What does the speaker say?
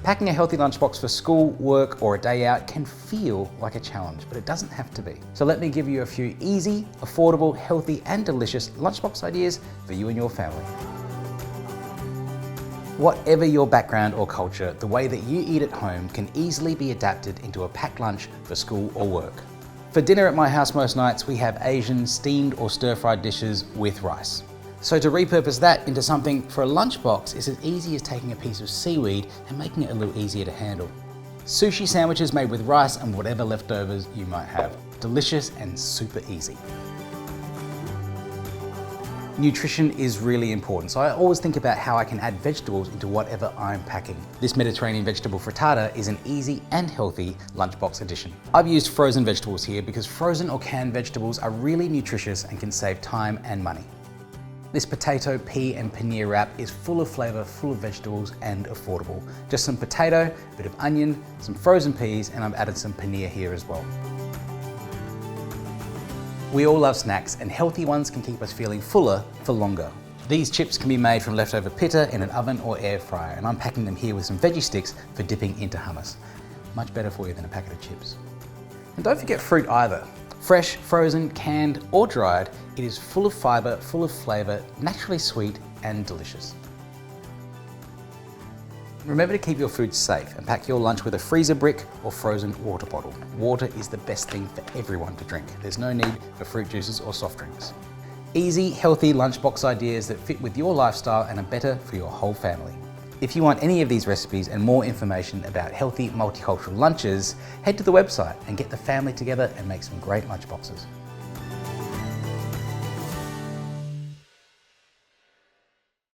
Packing a healthy lunchbox for school, work, or a day out can feel like a challenge, but it doesn't have to be. So let me give you a few easy, affordable, healthy, and delicious lunchbox ideas for you and your family. Whatever your background or culture, the way that you eat at home can easily be adapted into a packed lunch for school or work. For dinner at my house most nights, we have Asian steamed or stir-fried dishes with rice. So to repurpose that into something for a lunchbox is as easy as taking a piece of seaweed and making it a little easier to handle. Sushi sandwiches made with rice and whatever leftovers you might have. Delicious and super easy. Nutrition is really important, so I always think about how I can add vegetables into whatever I'm packing. This Mediterranean vegetable frittata is an easy and healthy lunchbox addition. I've used frozen vegetables here because frozen or canned vegetables are really nutritious and can save time and money. This potato, pea and paneer wrap is full of flavour, full of vegetables and affordable. Just some potato, a bit of onion, some frozen peas, and I've added some paneer here as well. We all love snacks, and healthy ones can keep us feeling fuller for longer. These chips can be made from leftover pitta in an oven or air fryer, and I'm packing them here with some veggie sticks for dipping into hummus. Much better for you than a packet of chips. And don't forget fruit either. Fresh, frozen, canned or dried, it is full of fibre, full of flavour, naturally sweet and delicious. Remember to keep your food safe and pack your lunch with a freezer brick or frozen water bottle. Water is the best thing for everyone to drink. There's no need for fruit juices or soft drinks. Easy, healthy lunchbox ideas that fit with your lifestyle and are better for your whole family. If you want any of these recipes and more information about healthy multicultural lunches, head to the website and get the family together and make some great lunchboxes.